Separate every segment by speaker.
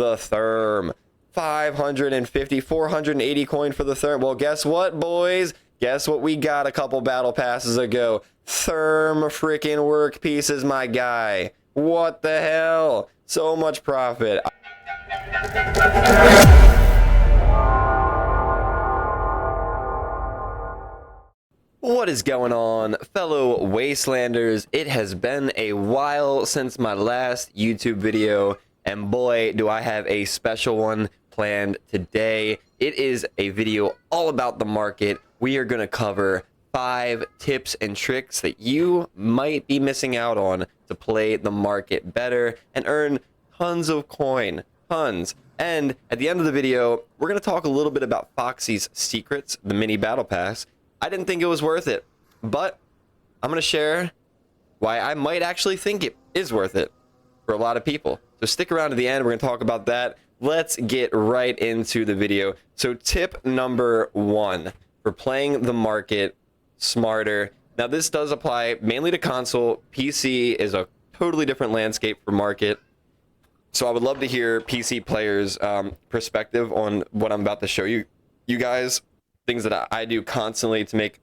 Speaker 1: the Therm. 550, 480 coin for the Therm. Well, guess what, boys? Guess what we got a couple battle passes ago? Therm freaking work pieces, my guy. What the hell? So much profit. What is going on, fellow Wastelanders? It has been a while since my last YouTube video, and boy, do I have a special one planned today. It is a video all about the market. We are going to cover 5 tips and tricks that you might be missing out on to play the market better and earn tons of coin. Tons. And at the end of the video, we're going to talk a little bit about Foxys Secrets, the mini battle pass. I didn't think it was worth it, but I'm going to share why I might actually think it is worth it for a lot of people. So stick around to the end. We're going to talk about that. Let's get right into the video. So tip number 1 for playing the market smarter. Now this does apply mainly to console. PC is a totally different landscape for market. So I would love to hear PC players' perspective on what I'm about to show you guys. Things that I do constantly to make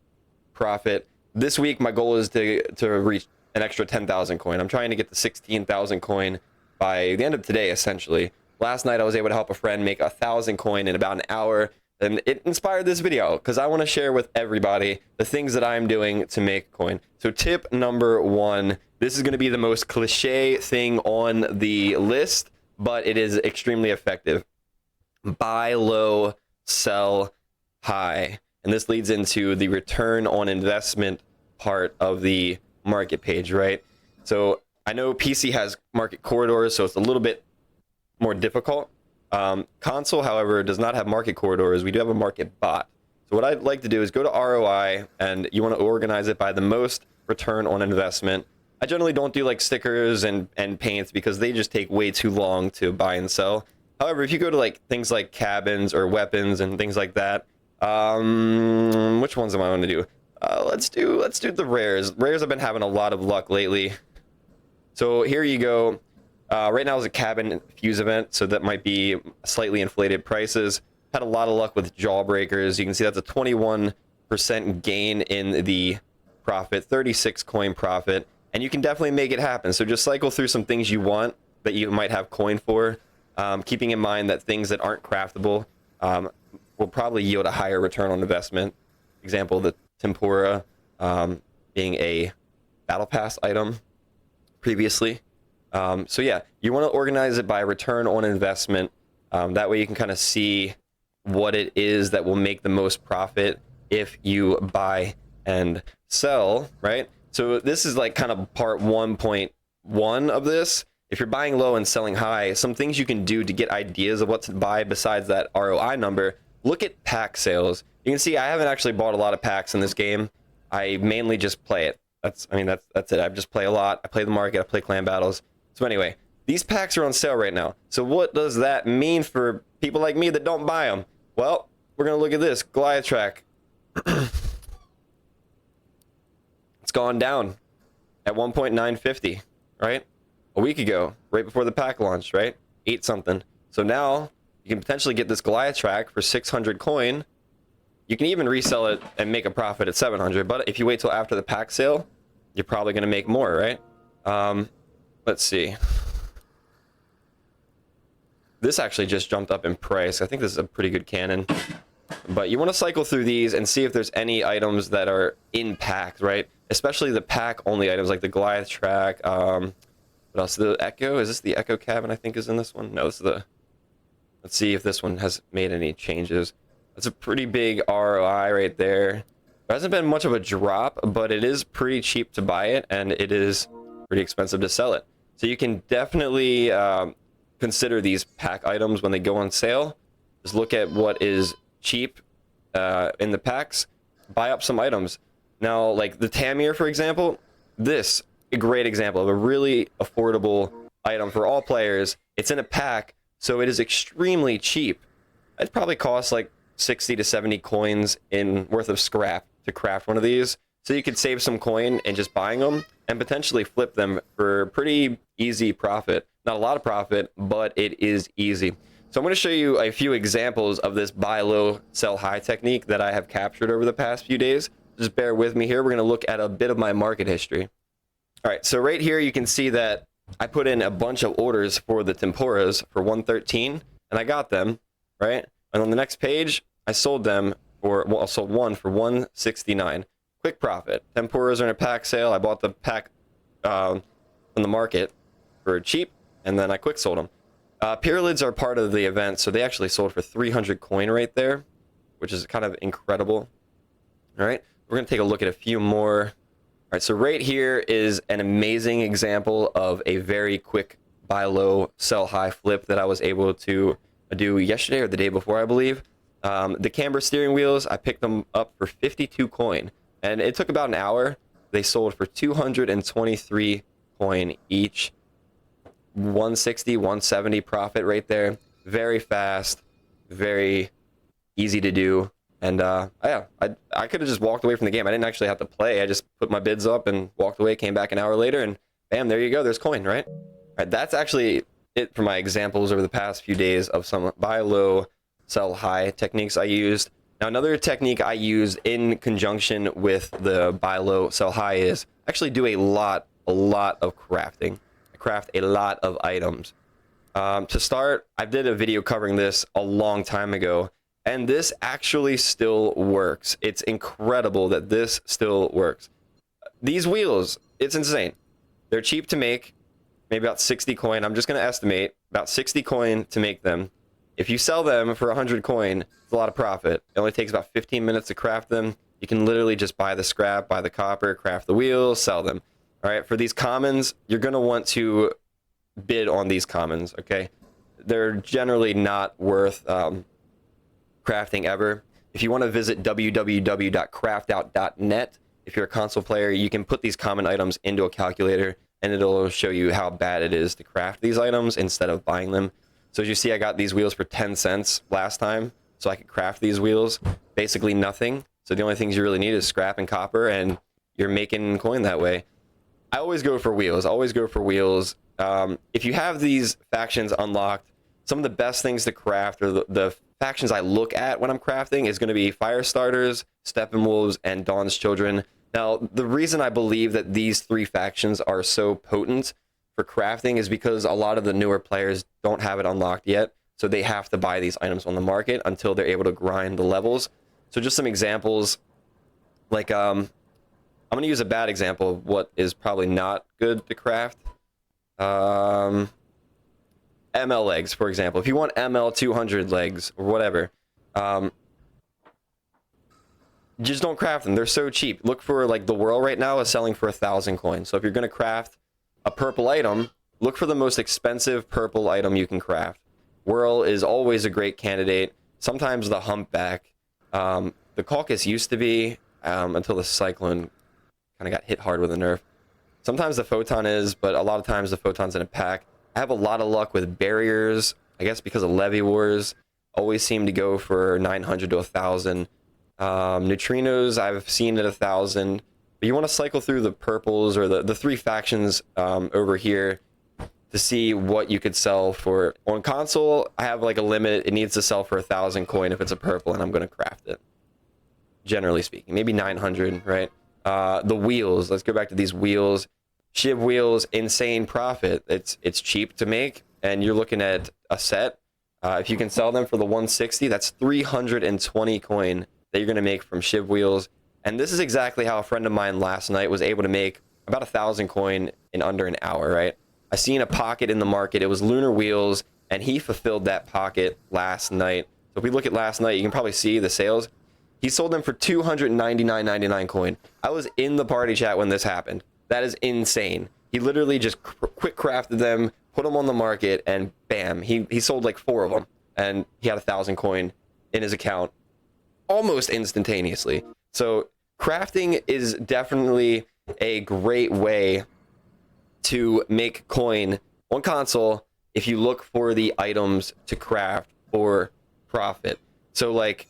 Speaker 1: profit. This week, my goal is to reach an extra 10,000 coin. I'm trying to get to 16,000 coin by the end of today, essentially. Last night, I was able to help a friend make 1,000 coin in about an hour, and it inspired this video because I want to share with everybody the things that I'm doing to make coin. So tip number 1, this is going to be the most cliche thing on the list, but it is extremely effective. Buy low, sell high. And this leads into the return on investment part of the market page, right? So I know PC has market corridors, so it's a little bit more difficult. Console, however, does not have market corridors. We do have a market bot. So what I'd like to do is go to ROI, and you want to organize it by the most return on investment. I generally don't do like stickers and paints because they just take way too long to buy and sell. However, if you go to like things like cabins or weapons and things like that, which ones am I going to do? Let's do the rares. Rares have been having a lot of luck lately. So here you go. Right now is a cabin fuse event, so that might be slightly inflated prices. Had a lot of luck with jawbreakers. You can see that's a 21% gain in the profit, 36 coin profit, and you can definitely make it happen. So just cycle through some things you want that you might have coin for, keeping in mind that things that aren't craftable will probably yield a higher return on investment. Example, the tempura being a battle pass item previously. So yeah, you want to organize it by return on investment. That way you can kind of see what it is that will make the most profit if you buy and sell, right? So this is like kind of part 1.1 of this. If you're buying low and selling high, some things you can do to get ideas of what to buy besides that ROI number. Look at pack sales. You can see I haven't actually bought a lot of packs in this game. I mainly just play it. That's it. I just play a lot. I play the market. I play clan battles. So anyway, these packs are on sale right now. So what does that mean for people like me that don't buy them? Well, we're going to look at this. Goliath track. It's gone down at 1.950, right? A week ago, right before the pack launched, right? 8 something. So now you can potentially get this Goliath track for 600 coin. You can even resell it and make a profit at 700. But if you wait till after the pack sale, you're probably going to make more, right? Let's see. This actually just jumped up in price. I think this is a pretty good cannon. But you want to cycle through these and see if there's any items that are in packs, right? Especially the pack-only items like the Goliath track. What else? The Echo? Is this the Echo cabin I think is in this one? No, this is the... Let's see if this one has made any changes. That's a pretty big ROI right there. There hasn't been much of a drop, but it is pretty cheap to buy it, and it is pretty expensive to sell it. So you can definitely consider these pack items when they go on sale. Just look at what is cheap in the packs. Buy up some items. Now, like the Tamir, for example, this a great example of a really affordable item for all players. It's in a pack, so it is extremely cheap. It probably costs like 60 to 70 coins in worth of scrap to craft one of these. So you could save some coin and just buying them and potentially flip them for pretty easy profit. Not a lot of profit, but it is easy. So I'm going to show you a few examples of this buy low, sell high technique that I have captured over the past few days. Just bear with me here. We're going to look at a bit of my market history. All right, so right here you can see that I put in a bunch of orders for the tempuras for 113, and I got them, right? And on the next page, I sold them for, well, I sold one for 169. Quick profit. Tempuras are in a pack sale. I bought the pack from the market for cheap, and then I quick sold them. Pyramids are part of the event, so they actually sold for 300 coin right there, which is kind of incredible. All right, we're going to take a look at a few more. All right, so right here is an amazing example of a very quick buy low, sell high flip that I was able to do yesterday or the day before, I believe. The camber steering wheels, I picked them up for 52 coin, and it took about an hour. They sold for 223 coin each. 160, 170 profit right there. Very fast, very easy to do. And yeah, I could have just walked away from the game. I didn't actually have to play. I just put my bids up and walked away, came back an hour later, and bam, there you go. There's coin, right? All right, that's actually it for my examples over the past few days of some buy low, sell high techniques I used. Now, another technique I use in conjunction with the buy low, sell high is actually do a lot of crafting. I craft a lot of items. To start, I did a video covering this a long time ago, and this actually still works. It's incredible that this still works. These wheels, it's insane. They're cheap to make, maybe about 60 coin. I'm just going to estimate about 60 coin to make them. If you sell them for 100 coin, it's a lot of profit. It only takes about 15 minutes to craft them. You can literally just buy the scrap, buy the copper, craft the wheels, sell them. All right, for these commons, you're going to want to bid on these commons, okay? They're generally not worth crafting ever. If you want to visit www.craftout.net, if you're a console player, you can put these common items into a calculator, and it'll show you how bad it is to craft these items instead of buying them. So as you see, I got these wheels for 10 cents last time, so I could craft these wheels. Basically nothing. So the only things you really need is scrap and copper, and you're making coin that way. I always go for wheels. If you have these factions unlocked, some of the best things to craft, or the factions I look at when I'm crafting, is going to be Fire Starters, Steppenwolves, and Dawn's Children. Now, the reason I believe that these three factions are so potent for crafting is because a lot of the newer players don't have it unlocked yet, so they have to buy these items on the market until they're able to grind the levels. So just some examples, like I'm going to use a bad example of what is probably not good to craft. ML legs, for example. If you want ML 200 legs or whatever, just don't craft them. They're so cheap. Look for, like, the Whirl right now is selling for 1,000 coins. So if you're going to craft a purple item, look for the most expensive purple item you can craft. Whirl is always a great candidate. Sometimes the Humpback. The Caucus used to be, until the Cyclone kind of got hit hard with a nerf. Sometimes the Photon is, but a lot of times the Photon's in a pack. I have a lot of luck with barriers, I guess because of Levy Wars. Always seem to go for 900 to 1,000. Neutrinos, I've seen at 1,000. But you want to cycle through the purples or the three factions over here to see what you could sell for. On console, I have like a limit. It needs to sell for 1,000 coin if it's a purple, and I'm going to craft it. Generally speaking, maybe 900, right? The wheels, let's go back to these wheels. Shiv wheels, insane profit. It's cheap to make, and you're looking at a set. If you can sell them for the 160, that's 320 coin that you're going to make from Shiv wheels. And this is exactly how a friend of mine last night was able to make about 1,000 coin in under an hour, right? I seen a pocket in the market. It was Lunar Wheels, and he fulfilled that pocket last night. So if we look at last night, you can probably see the sales. He sold them for 299.99 coin. I was in the party chat when this happened. That is insane. He literally just quick crafted them, put them on the market, and bam, he sold like 4 of them, and he had 1,000 coin in his account almost instantaneously. So crafting is definitely a great way to make coin on console if you look for the items to craft for profit. So like,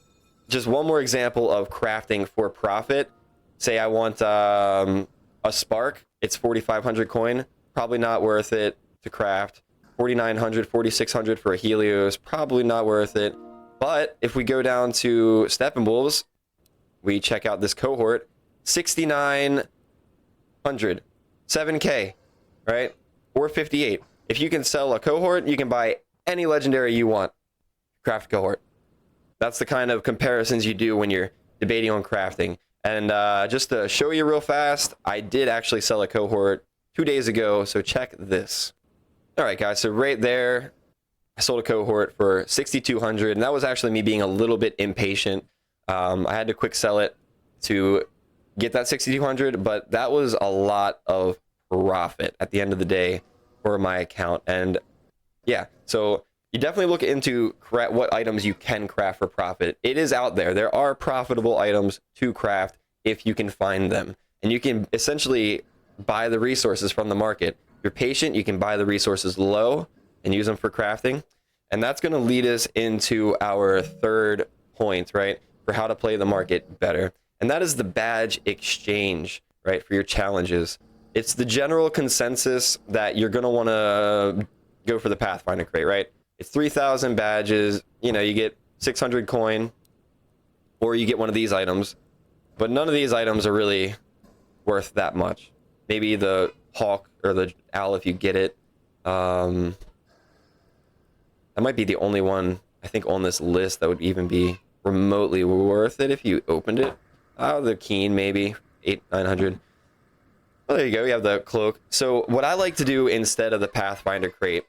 Speaker 1: just one more example of crafting for profit. Say I want a spark. It's 4,500 coin. Probably not worth it to craft. 4,900, 4,600 for a Helios, probably not worth it. But if we go down to Steppenwolves, we check out this cohort, 6,900, 7K, right? 458. If you can sell a cohort, you can buy any legendary you want. Craft cohort. That's the kind of comparisons you do when you're debating on crafting. And just to show you real fast, I did actually sell a cohort 2 days ago, so check this. All right, guys, so right there, I sold a cohort for 6,200, and that was actually me being a little bit impatient. I had to quick sell it to get that 6,200, but that was a lot of profit at the end of the day for my account. And yeah, so you definitely look into what items you can craft for profit. It is out there. There are profitable items to craft if you can find them. And you can essentially buy the resources from the market. If you're patient, you can buy the resources low and use them for crafting. And that's going to lead us into our third point, right, for how to play the market better. And that is the badge exchange, right, for your challenges. It's the general consensus that you're going to want to go for the Pathfinder crate, right? It's 3,000 badges, you know, you get 600 coin, or you get one of these items. But none of these items are really worth that much. Maybe the hawk or the owl if you get it. That might be the only one, I think, on this list that would even be remotely worth it if you opened it. Oh, the keen, maybe. 900. Well, there you go. You have the cloak. So what I like to do instead of the Pathfinder crate,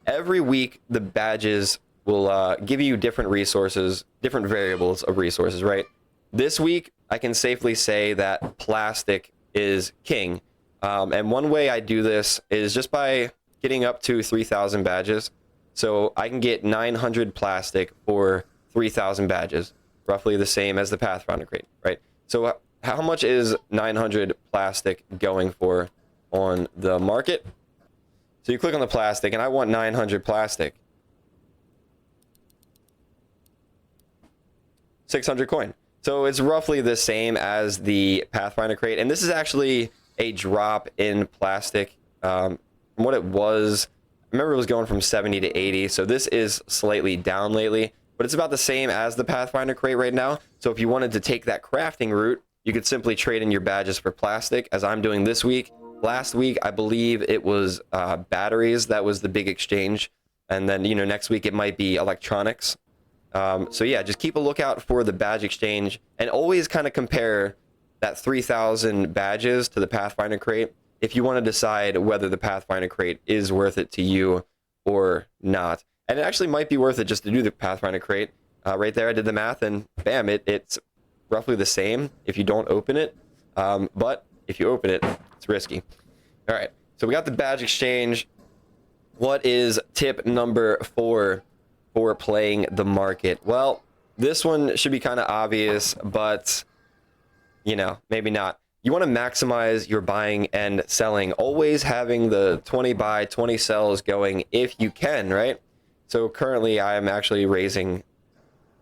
Speaker 1: every week the badges will give you different resources, different variables of resources, right? This week, I can safely say that plastic is king. And one way I do this is just by getting up to 3,000 badges. So I can get 900 plastic for 3,000 badges, roughly the same as the Pathfinder crate, right? So how much is 900 plastic going for on the market? So you click on the plastic, and I want 900 plastic. 600 coin. So it's roughly the same as the Pathfinder crate. And this is actually a drop in plastic from what it was. I remember it was going from 70 to 80. So this is slightly down lately, but it's about the same as the Pathfinder crate right now. So if you wanted to take that crafting route, you could simply trade in your badges for plastic, as I'm doing this week. Last week, I believe it was batteries. That was the big exchange. And then, you know, next week it might be electronics. So yeah, just keep a lookout for the badge exchange and always kind of compare that 3,000 badges to the Pathfinder crate if you want to decide whether the Pathfinder crate is worth it to you or not. And it actually might be worth it just to do the Pathfinder crate. Right there, I did the math, and bam, it's roughly the same if you don't open it. But if you open it, it's risky. All right, so we got the badge exchange. What is tip number 4 for playing the market? Well, this one should be kind of obvious, but, you know, maybe not. You want to maximize your buying and selling, always having the 20 buy, 20 sells going if you can, right? So currently I am actually raising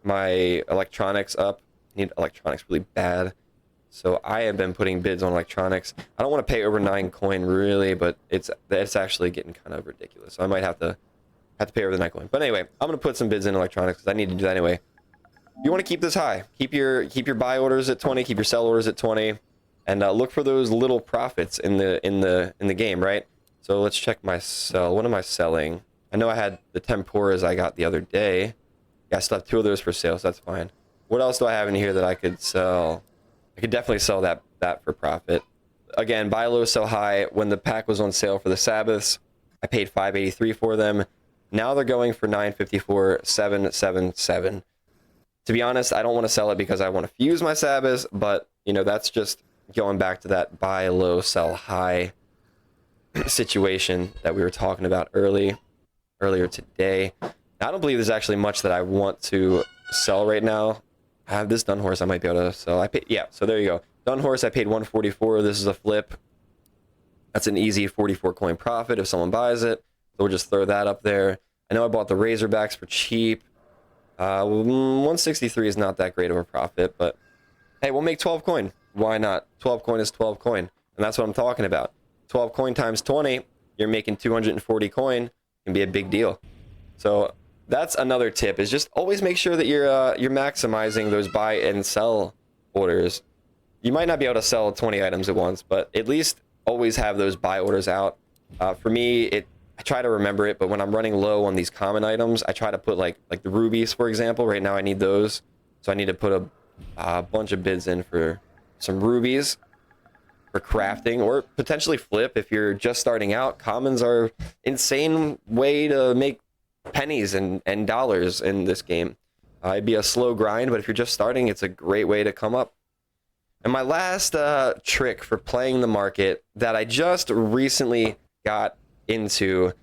Speaker 1: my electronics up. I need electronics really bad. So I have been putting bids on electronics. I don't want to pay over 9 coin really, but it's actually getting kind of ridiculous. So I might have to pay over the 9 coin. But anyway, I'm going to put some bids in electronics because I need to do that anyway. You want to keep this high. Keep your buy orders at 20, keep your sell orders at 20, and look for those little profits in the game, right? So let's check my sell. What am I selling? I know I had the temporas I got the other day. Yeah, I still have 2 of those for sale, so that's fine. What else do I have in here that I could sell? I could definitely sell that for profit. Again, buy low, sell high. When the pack was on sale for the Sabbaths, I paid $583 for them. Now they're going for $954, $777. To be honest, I don't want to sell it because I want to fuse my Sabbaths, but you know, that's just going back to that buy low, sell high situation that we were talking about earlier today. I don't believe there's actually much that I want to sell right now. I have this dun horse I might be able to sell. Yeah, so there you go. Dun horse, I paid $144. This is a flip. That's an easy 44 coin profit if someone buys it. So we'll just throw that up there. I know I bought the Razorbacks for cheap. 163 is not that great of a profit, but hey, we'll make 12 coin. Why not? 12 coin is 12 coin. And that's what I'm talking about. 12 coin times 20, you're making 240 coin. can be a big deal. So that's another tip, is just always make sure that you're maximizing those buy and sell orders. You might not be able to sell 20 items at once, but at least always have those buy orders out. For me, I try to remember it, but when I'm running low on these common items, I try to put like the rubies, for example. Right now I need those, so I need to put a bunch of bids in for some rubies for crafting, or potentially flip if you're just starting out. Commons are insane way to make pennies and dollars in this game. It'd be a slow grind, but if you're just starting, it's a great way to come up. And my last trick for playing the market that I just recently got into,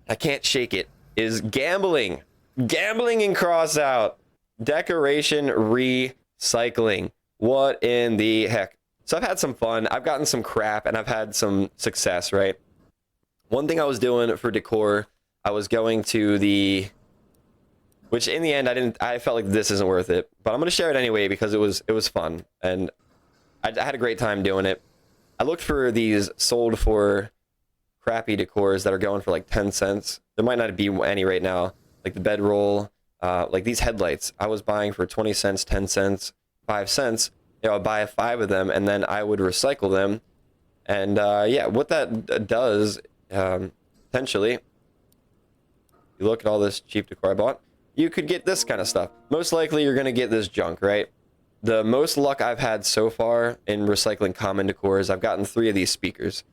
Speaker 1: I can't shake it, is gambling. Gambling in CROSSOUT. Decoration recycling. What in the heck? So I've had some fun. I've gotten some crap and I've had some success, right? One thing I was doing for decor, I was going to which in the end I felt like this isn't worth it, but I'm going to share it anyway because it was fun and I had a great time doing it. I looked for these sold for crappy decors that are going for like 10 cents. There might not be any right now, like the bedroll, like these headlights. I was buying for 20 cents, 10 cents, 5 cents. You know, I'd buy 5 of them and then I would recycle them. And yeah, what that does, potentially, you look at all this cheap decor I bought, you could get this kind of stuff. Most likely you're going to get this junk, right? The most luck I've had so far in recycling common decor is I've gotten 3 of these speakers.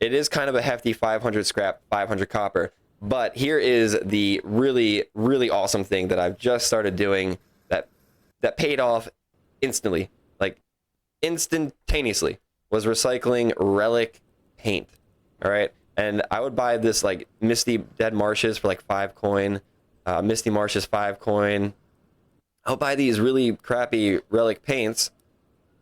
Speaker 1: It is kind of a hefty 500 scrap, 500 copper. But here is the really, really awesome thing that I've just started doing that paid off instantly. Like instantaneously, was recycling relic paint. All right, and I would buy this like Misty Dead Marshes for like 5 coin, Misty Marshes 5 coin. I'll buy these really crappy relic paints,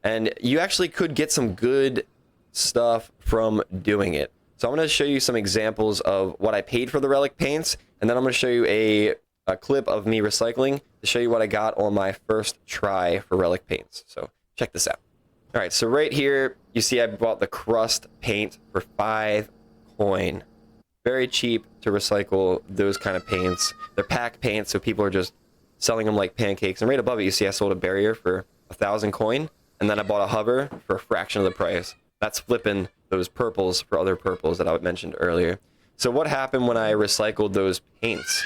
Speaker 1: and you actually could get some good stuff from doing it. So I'm going to show you some examples of what I paid for the relic paints, and then I'm going to show you a clip of me recycling to show you what I got on my first try for relic paints. So check this out. All right, so right here, you see I bought the crust paint for 5 coin. Very cheap to recycle those kind of paints. They're pack paints, so people are just selling them like pancakes. And right above it, you see I sold a barrier for 1,000 coin, and then I bought a hover for a fraction of the price. That's flipping those purples for other purples that I mentioned earlier. So what happened when I recycled those paints?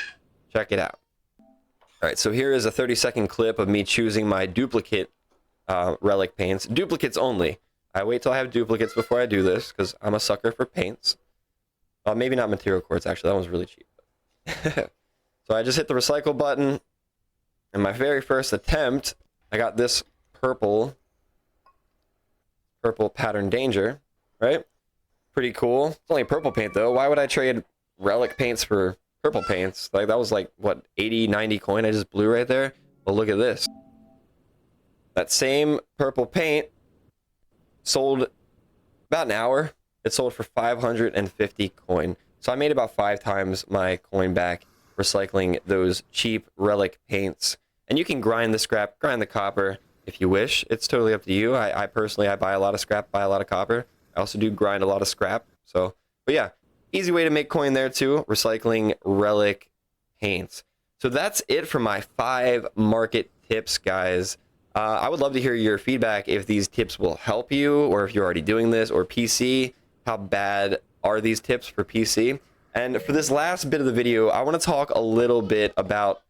Speaker 1: Check it out. All right, so here is a 30-second clip of me choosing my duplicate relic paints. Duplicates only. I wait till I have duplicates before I do this because I'm a sucker for paints. Maybe not material quartz, actually. That one's really cheap. So I just hit the recycle button. And my very first attempt, I got this purple pattern danger, right? Pretty cool. It's only purple paint though. Why would I trade relic paints for purple paints? Like that was like what, 80, 90 coin I just blew right there. Well, look at this. That same purple paint sold about an hour. It sold for 550 coin. So I made about 5 times my coin back recycling those cheap relic paints. And you can grind the scrap, grind the copper if you wish. It's totally up to you. I personally, I buy a lot of scrap, buy a lot of copper. I also do grind a lot of scrap. So, but yeah, easy way to make coin there too, recycling relic paints. So that's it for my 5 market tips, guys. I would love to hear your feedback if these tips will help you, or if you're already doing this, or PC. How bad are these tips for PC? And for this last bit of the video, I want to talk a little bit about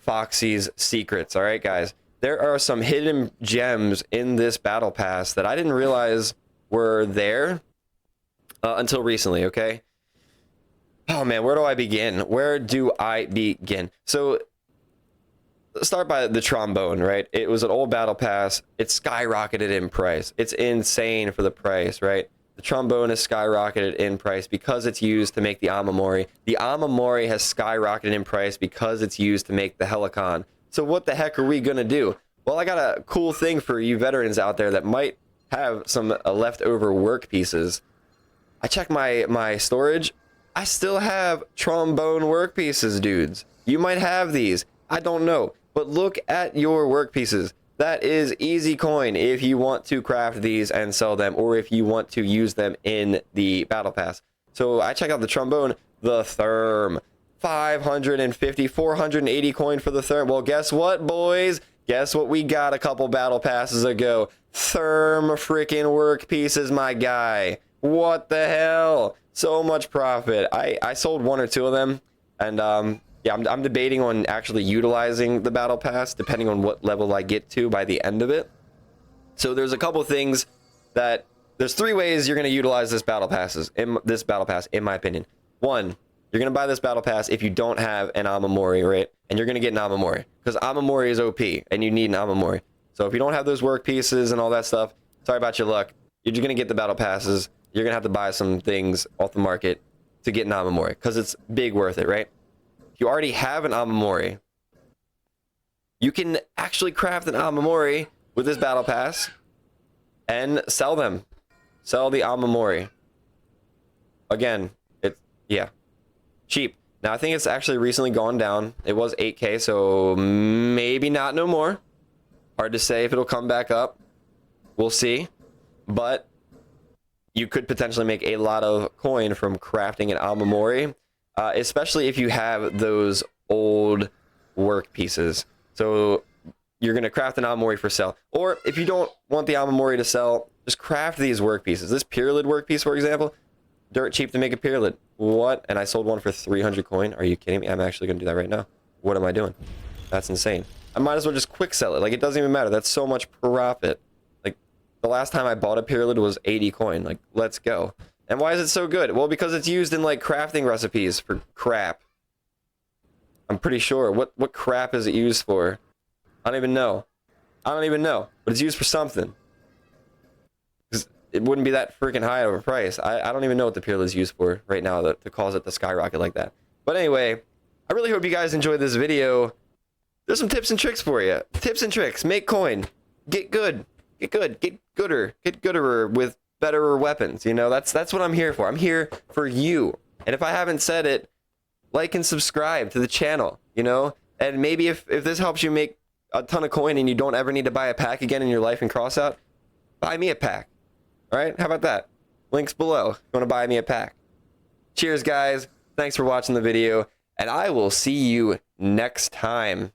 Speaker 1: Foxys Secrets. All right, guys. There are some hidden gems in this battle pass that I didn't realize were there until recently, okay? Oh man, where do I begin? Where do I begin? So let's start by the trombone, right? It was an old battle pass. It skyrocketed in price. It's insane for the price, right? The trombone has skyrocketed in price because it's used to make the Amamori. The Amamori has skyrocketed in price because it's used to make the Helicon. So what the heck are we going to do? Well, I got a cool thing for you veterans out there that might have some leftover work pieces. I checked my storage. I still have trombone work pieces, dudes. You might have these. I don't know. But look at your work pieces. That is easy coin if you want to craft these and sell them, or if you want to use them in the battle pass. So I checked out the trombone. the therm. 550, 480 coin for the therm. Well, guess what, boys? Guess what we got a couple battle passes ago? Therm freaking work pieces, my guy. What the hell? So much profit. I sold one or two of them, and yeah, I'm debating on actually utilizing the battle pass depending on what level I get to by the end of it. So there's a couple things that there's 3 ways you're going to utilize this battle pass in my opinion. One, you're going to buy this battle pass if you don't have an Amamori, right? And you're going to get an Amamori because Amamori is OP and you need an Amamori. So if you don't have those work pieces and all that stuff, sorry about your luck. You're just going to get the battle passes. You're going to have to buy some things off the market to get an Amamori because it's big worth it, right? If you already have an Amamori, you can actually craft an Amamori with this battle pass and sell them. Sell the Amamori. Again, it's, yeah, cheap. Now, I think it's actually recently gone down. It was 8K, so maybe not no more. Hard to say if it'll come back up. We'll see. But you could potentially make a lot of coin from crafting an Amamori, especially if you have those old work pieces. So you're going to craft an Amamori for sale. Or if you don't want the Amamori to sell, just craft these work pieces. This Pyralid work piece, for example, dirt cheap to make a Pyralid. What? And I sold one for 300 coin? Are you kidding me? I'm actually going to do that right now. What am I doing? That's insane. I might as well just quick sell it. Like, it doesn't even matter. That's so much profit. Like, the last time I bought a Pyralid was 80 coin. Like, let's go. And why is it so good? Well, because it's used in, like, crafting recipes for crap. I'm pretty sure. What crap is it used for? I don't even know. I don't even know. But it's used for something. It wouldn't be that freaking high of a price. I don't even know what the Pyralid is used for right now to cause it to skyrocket like that. But anyway, I really hope you guys enjoyed this video. There's some tips and tricks for you. Tips and tricks. Make coin. Get good. Get good. Get gooder. Get gooder with better weapons. You know, that's what I'm here for. I'm here for you. And if I haven't said it, like and subscribe to the channel, you know? And maybe if this helps you make a ton of coin and you don't ever need to buy a pack again in your life in CROSSOUT, buy me a pack. All right, how about that? Links below if you want to buy me a pack. Cheers, guys. Thanks for watching the video, and I will see you next time.